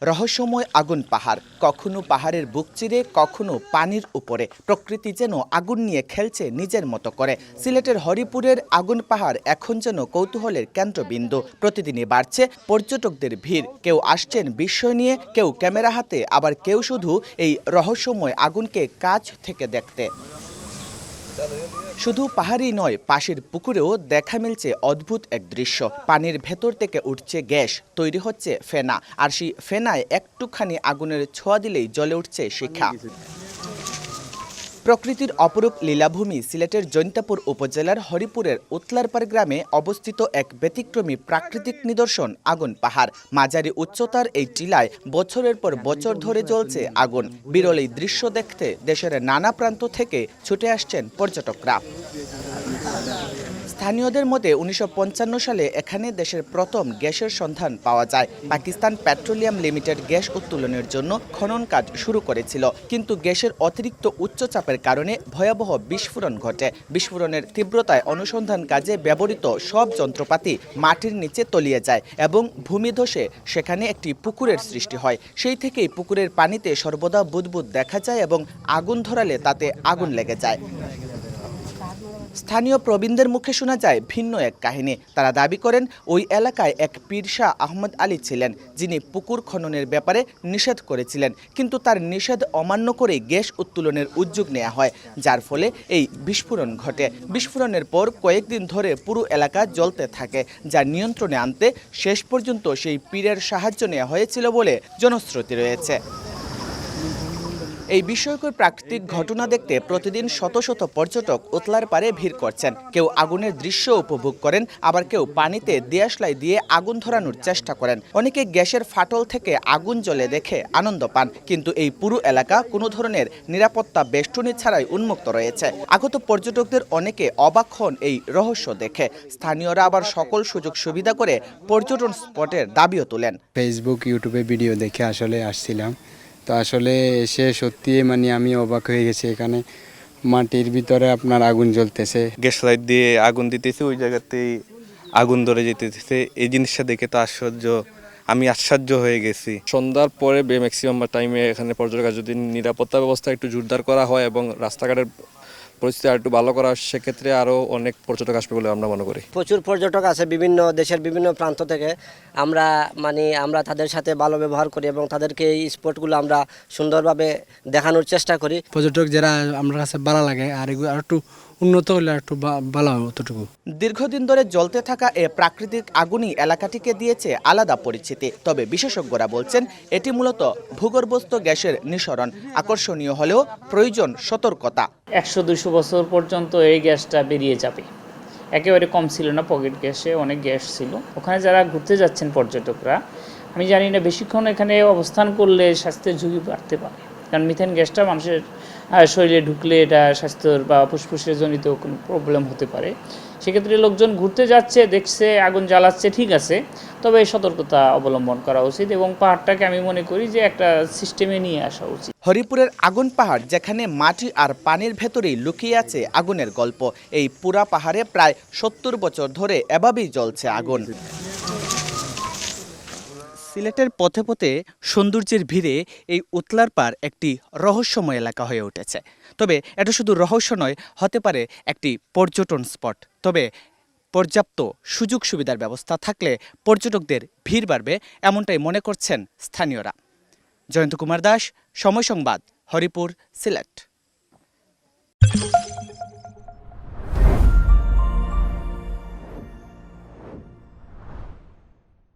রহস্যময় আগুন পাহাড়, কখনো পাহাড়ের বুক চিরে, কখনো পানির উপরে। প্রকৃতি যেন আগুন নিয়ে খেলছে নিজের মতো করে। সিলেটের হরিপুরের আগুন পাহাড় এখন যেন কৌতূহলের কেন্দ্রবিন্দু। প্রতিদিনই বাড়ছে পর্যটকদের ভিড়। কেউ আসছেন বিস্ময় নিয়ে, কেউ ক্যামেরা হাতে, আবার কেউ শুধু এই রহস্যময় আগুনকে কাছ থেকে দেখতে। শুধু পাহাড়ই নয়, পাশের পুকুরেও দেখা মিলছে অদ্ভুত এক দৃশ্য। পানির ভেতর থেকে উঠছে গ্যাস, তৈরি হচ্ছে ফেনা, আর সেই ফেনায় একটুখানি আগুনের ছোঁয়া দিলেই জ্বলে উঠছে শিখা। প্রকৃতির অপরূপ লীলাভূমি সিলেটের জৈন্তাপুর উপজেলার হরিপুরের উতলারপাড় গ্রামে অবস্থিত এক ব্যতিক্রমী প্রাকৃতিক নিদর্শন আগুন পাহাড়। মাঝারি উচ্চতার এই টিলায় বছরের পর বছর ধরে জ্বলছে আগুন। বিরল এই দৃশ্য দেখতে দেশের নানা প্রান্ত থেকে ছুটে আসছেন পর্যটকরা। স্থানীয়দের মতে ১৯৫৫ সালে এখানে দেশের প্রথম গ্যাসের সন্ধান পাওয়া যায়। পাকিস্তান পেট্রোলিয়াম লিমিটেড গ্যাস উত্তোলনের জন্য খনন কাজ শুরু করেছিল, কিন্তু গ্যাসের অতিরিক্ত উচ্চ চাপের কারণে ভয়াবহ বিস্ফোরণ ঘটে। বিস্ফোরণের তীব্রতায় অনুসন্ধান কাজে ব্যবহৃত সব যন্ত্রপাতি মাটির নিচে তলিয়ে যায় এবং ভূমিধসে সেখানে একটি পুকুরের সৃষ্টি হয়। সেই থেকেই পুকুরের পানিতে সর্বদা বুদবুদ দেখা যায় এবং আগুন ধরালে তাতে আগুন লেগে যায়। স্থানীয় প্রবীণদের মুখে শোনা যায় ভিন্ন এক কাহিনী। তারা দাবি করেন ওই এলাকায় এক পীর শাহ আহমদ আলী ছিলেন, যিনি পুকুর খননের ব্যাপারে নিষেধ করেছিলেন, কিন্তু তার নিষেধ অমান্য করে গ্যাস উত্তোলনের উদ্যোগ নেওয়া হয়, যার ফলে এই বিস্ফোরণ ঘটে। বিস্ফোরণের পর কয়েকদিন ধরে পুরো এলাকা জ্বলতে থাকে, যা নিয়ন্ত্রণে আনতে শেষ পর্যন্ত সেই পীরের সাহায্য নেওয়া হয়েছিল বলে জনশ্রুতি রয়েছে। এই বিস্ময়কর প্রাকৃতিক ঘটনা দেখতে প্রতিদিন শত শত পর্যটক উতলারপাড়ে ভিড় করছেন। কেউ আগুনের দৃশ্য উপভোগ করেন, আবার কেউ পানিতে দেশলাই দিয়ে আগুন ধরানোর চেষ্টা করেন। অনেকে গ্যাসের ফাটল থেকে আগুন জ্বলে দেখে আনন্দ পান, কিন্তু এই পুরো এলাকা কোনো ধরনের নিরাপত্তা বেষ্টনী ছাড়াই উন্মুক্ত রয়েছে। আগত পর্যটকদের অনেকে অবাক হন এই রহস্য দেখে। স্থানীয়রা আবার সকল সুযোগ সুবিধা করে পর্যটন স্পটের দাবিও তোলেন। ফেসবুক, ইউটিউবে ভিডিও দেখে আসলে আসছিলাম, তো আসলে এসে সত্যি আমি অবাক হয়ে গেছি। এখানে মাটির ভিতরে আপনার আগুন জ্বলতেছে, গ্যাস লাইট দিয়ে আগুন দিতেছে, ওই জায়গাতেই আগুন ধরে যেতেছে। এই জিনিসটা দেখে তো আমি আশ্চর্য হয়ে গেছি। সন্ধ্যার পরে ম্যাক্সিমাম টাইমে এখানে পর্যটকের যদি নিরাপত্তা ব্যবস্থা একটু জোরদার করা হয় এবং রাস্তাঘাটের পরিস্থিতি আর একটু ভালো করা, সেক্ষেত্রে আরও অনেক পর্যটক আসবে বলে আমরা মনে করি। প্রচুর পর্যটক আছে বিভিন্ন দেশের বিভিন্ন প্রান্ত থেকে। আমরা তাদের সাথে ভালো ব্যবহার করি এবং তাদেরকে এই স্পটগুলো আমরা সুন্দরভাবে দেখানোর চেষ্টা করি। পর্যটক যারা আমার কাছে ভালো লাগে, আর এগুলো আর একটু উন্নত হলে একটু ভালো হবে অতটুকু। দীর্ঘদিন ধরে জ্বলতে থাকা এ প্রাকৃতিক আগুনই এলাকাটিকে দিয়েছে আলাদা পরিচিতি। তবে বিশেষজ্ঞরা বলছেন এটি মূলত ভূগর্ভস্থ গ্যাসের নিঃসরণ। আকর্ষণীয় হলেও প্রয়োজন সতর্কতা। ১০০-২০০ বছর পর্যন্ত এই গ্যাসটা বেরিয়ে যাবে। একেবারে কম ছিল না, পকেট গ্যাসে অনেক গ্যাস ছিল। ওখানে যারা ঘুরতে যাচ্ছেন পর্যটকরা, আমি জানি না বেশিক্ষণ এখানে অবস্থান করলে স্বাস্থ্যের ঝুঁকি বাড়তে পারে, কারণ মিথেন গ্যাসটা মানুষের শরীরে ঢুকলে এটা স্বাস্থ্যের বা ফুসফুসের জনিত কোনো প্রবলেম হতে পারে। সেক্ষেত্রে লোকজন ঘুরতে যাচ্ছে, দেখছে আগুন জ্বালাচ্ছে, ঠিক আছে, তবে সতর্কতা অবলম্বন করা উচিত এবং পাহাড়টাকে আমি মনে করি যে একটা সিস্টেমে নিয়ে আসা উচিত। হরিপুরের আগুন পাহাড়, যেখানে মাটি আর পানির ভেতরেই লুকিয়ে আছে আগুনের গল্প। এই পুরা পাহাড়ে প্রায় ৭০ বছর ধরে এভাবেই জ্বলছে আগুন। সিলেটের পথে পথে সৌন্দর্যের ভিড়ে এই উতলারপাড় একটি রহস্যময় এলাকা হয়ে উঠেছে। তবে এটা শুধু রহস্য নয়, হতে পারে একটি পর্যটন স্পট। তবে পর্যাপ্ত সুযোগ সুবিধার ব্যবস্থা থাকলে পর্যটকদের ভিড় বাড়বে, এমনটাই মনে করছেন স্থানীয়রা। জয়ন্ত কুমার দাস, সময় সংবাদ, হরিপুর, সিলেট।